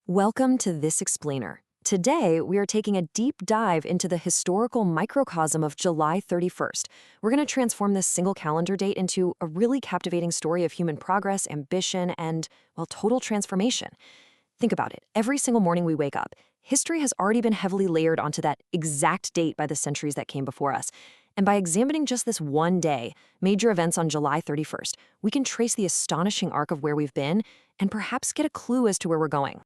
Welcome to This Explainer. Today, we are taking a deep dive into the historical microcosm of July 31st. We're going to transform this single calendar date into a really captivating story of human progress, ambition, and, well, total transformation. Think about it. Every single morning we wake up, history has already been heavily layered onto that exact date by the centuries that came before us. And by examining just this one day, major events on July 31st, we can trace the astonishing arc of where we've been and perhaps get a clue as to where we're going.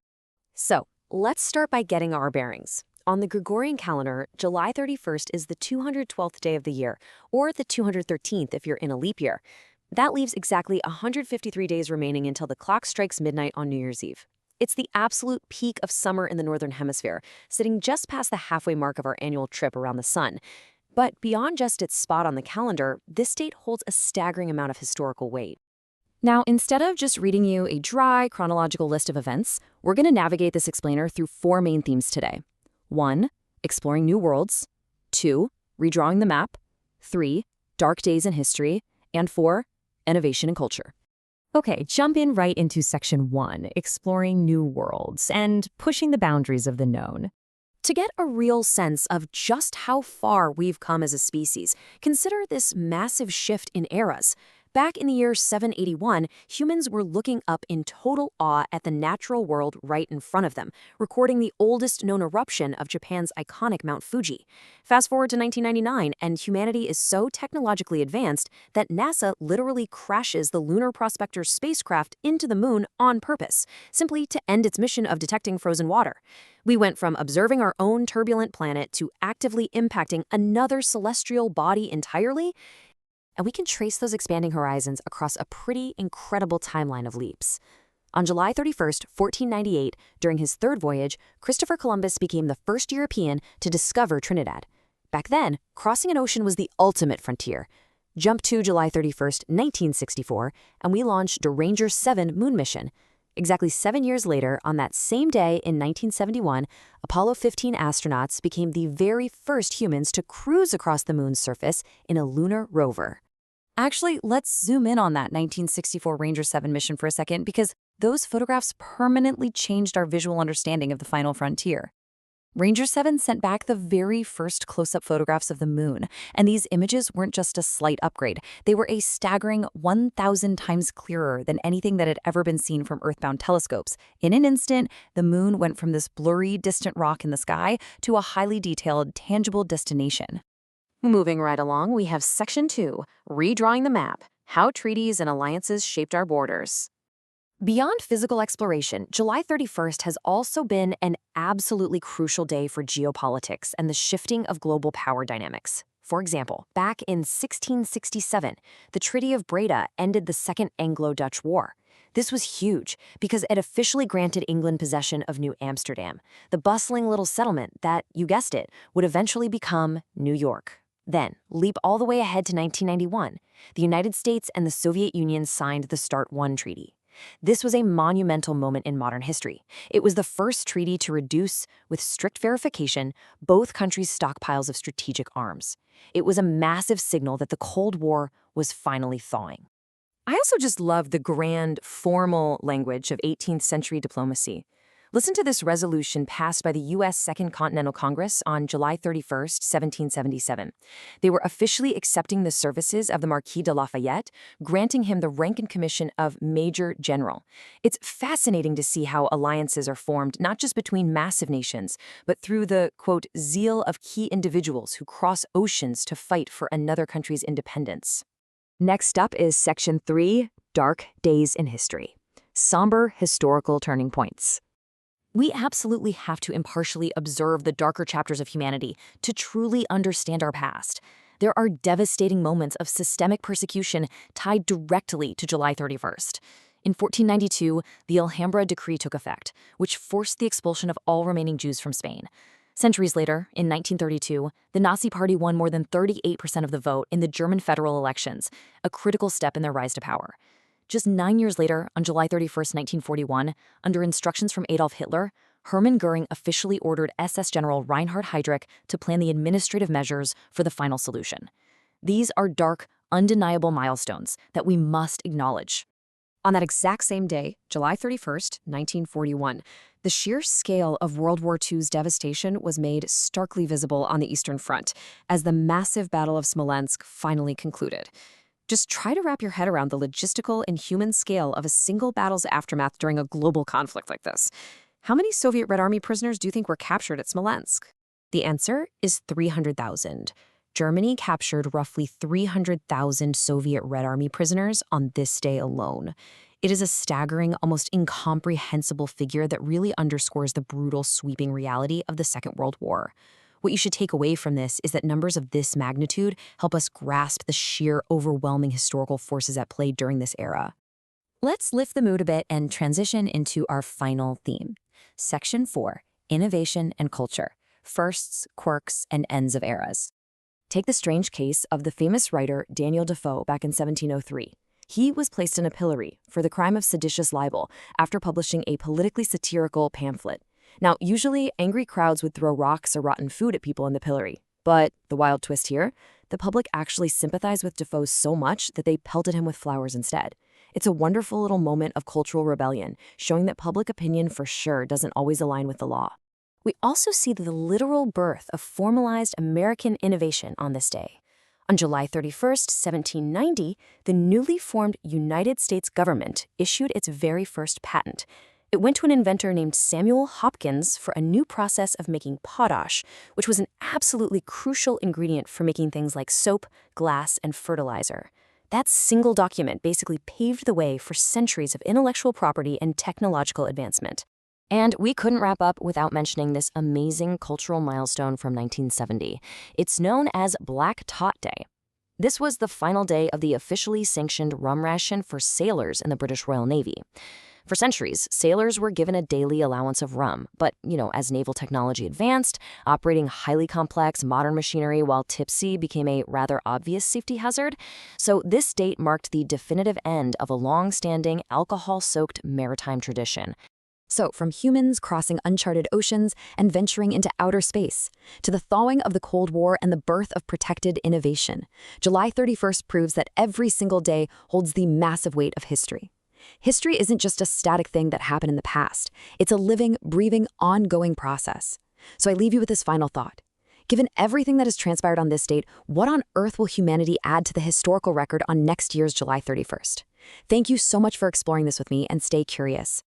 So, let's start by getting our bearings. On the Gregorian calendar, July 31st is the 212th day of the year, or the 213th if you're in a leap year. That leaves exactly 153 days remaining until the clock strikes midnight on New Year's Eve. It's the absolute peak of summer in the Northern Hemisphere, sitting just past the halfway mark of our annual trip around the sun. But beyond just its spot on the calendar, this date holds a staggering amount of historical weight. Now, instead of just reading you a dry, chronological list of events, we're going to navigate this explainer through four main themes today. 1. Exploring new worlds. 2. Redrawing the map. 3. Dark days in history. And 4. Innovation and culture. Okay, jump in right into section 1, exploring new worlds and pushing the boundaries of the known. To get a real sense of just how far we've come as a species, consider this massive shift in eras. Back in the year 781, humans were looking up in total awe at the natural world right in front of them, recording the oldest known eruption of Japan's iconic Mount Fuji. Fast forward to 1999, and humanity is so technologically advanced that NASA literally crashes the Lunar Prospector spacecraft into the moon on purpose, simply to end its mission of detecting frozen water. We went from observing our own turbulent planet to actively impacting another celestial body entirely. And we can trace those expanding horizons across a pretty incredible timeline of leaps. On July 31st, 1498, during his third voyage, Christopher Columbus became the first European to discover Trinidad. Back then, crossing an ocean was the ultimate frontier. Jump to July 31st, 1964, and we launched the Ranger 7 moon mission. Exactly 7 years later, on that same day in 1971, Apollo 15 astronauts became the very first humans to cruise across the moon's surface in a lunar rover. Actually, let's zoom in on that 1964 Ranger 7 mission for a second, because those photographs permanently changed our visual understanding of the final frontier. Ranger 7 sent back the very first close-up photographs of the moon, and these images weren't just a slight upgrade. They were a staggering 1,000 times clearer than anything that had ever been seen from Earthbound telescopes. In an instant, the moon went from this blurry, distant rock in the sky to a highly detailed, tangible destination. Moving right along, we have Section 2, Redrawing the Map, How Treaties and Alliances Shaped Our Borders. Beyond physical exploration, July 31st has also been an absolutely crucial day for geopolitics and the shifting of global power dynamics. For example, back in 1667, the Treaty of Breda ended the Second Anglo-Dutch War. This was huge because it officially granted England possession of New Amsterdam, the bustling little settlement that, you guessed it, would eventually become New York. Then, leap all the way ahead to 1991. The United States and the Soviet Union signed the START I Treaty. This was a monumental moment in modern history. It was the first treaty to reduce, with strict verification, both countries' stockpiles of strategic arms. It was a massive signal that the Cold War was finally thawing. I also just love the grand, formal language of 18th century diplomacy. Listen to this resolution passed by the U.S. Second Continental Congress on July 31st, 1777. They were officially accepting the services of the Marquis de Lafayette, granting him the rank and commission of Major General. It's fascinating to see how alliances are formed not just between massive nations, but through the, quote, zeal of key individuals who cross oceans to fight for another country's independence. Next up is Section 3, Dark Days in History. Somber historical turning points. We absolutely have to impartially observe the darker chapters of humanity to truly understand our past. There are devastating moments of systemic persecution tied directly to July 31st. In 1492, the Alhambra Decree took effect, which forced the expulsion of all remaining Jews from Spain. Centuries later, in 1932, the Nazi Party won more than 38% of the vote in the German federal elections, a critical step in their rise to power. Just 9 years later, on July 31st, 1941, under instructions from Adolf Hitler, Hermann Göring officially ordered SS General Reinhard Heydrich to plan the administrative measures for the final solution. These are dark, undeniable milestones that we must acknowledge. On that exact same day, July 31st, 1941, the sheer scale of World War II's devastation was made starkly visible on the Eastern Front as the massive Battle of Smolensk finally concluded. Just try to wrap your head around the logistical and human scale of a single battle's aftermath during a global conflict like this. How many Soviet Red Army prisoners do you think were captured at Smolensk? The answer is 300,000. Germany captured roughly 300,000 Soviet Red Army prisoners on this day alone. It is a staggering, almost incomprehensible figure that really underscores the brutal, sweeping reality of the Second World War. What you should take away from this is that numbers of this magnitude help us grasp the sheer, overwhelming historical forces at play during this era. Let's lift the mood a bit and transition into our final theme. Section 4, Innovation and Culture, Firsts, Quirks, and Ends of Eras. Take the strange case of the famous writer Daniel Defoe back in 1703. He was placed in a pillory for the crime of seditious libel after publishing a politically satirical pamphlet. Now, usually, angry crowds would throw rocks or rotten food at people in the pillory. But the wild twist here, the public actually sympathized with Defoe so much that they pelted him with flowers instead. It's a wonderful little moment of cultural rebellion, showing that public opinion for sure doesn't always align with the law. We also see the literal birth of formalized American innovation on this day. On July 31st, 1790, the newly formed United States government issued its very first patent. It went to an inventor named Samuel Hopkins for a new process of making potash, which was an absolutely crucial ingredient for making things like soap, glass, and fertilizer. That single document basically paved the way for centuries of intellectual property and technological advancement. And we couldn't wrap up without mentioning this amazing cultural milestone from 1970. It's known as Black Tot Day. This was the final day of the officially sanctioned rum ration for sailors in the British Royal Navy. For centuries, sailors were given a daily allowance of rum, but, as naval technology advanced, operating highly complex modern machinery while tipsy became a rather obvious safety hazard. So this date marked the definitive end of a long-standing alcohol-soaked maritime tradition. So, from humans crossing uncharted oceans and venturing into outer space, to the thawing of the Cold War and the birth of protected innovation, July 31st proves that every single day holds the massive weight of history. History isn't just a static thing that happened in the past. It's a living, breathing, ongoing process. So I leave you with this final thought. Given everything that has transpired on this date, what on earth will humanity add to the historical record on next year's July 31st? Thank you so much for exploring this with me, and stay curious.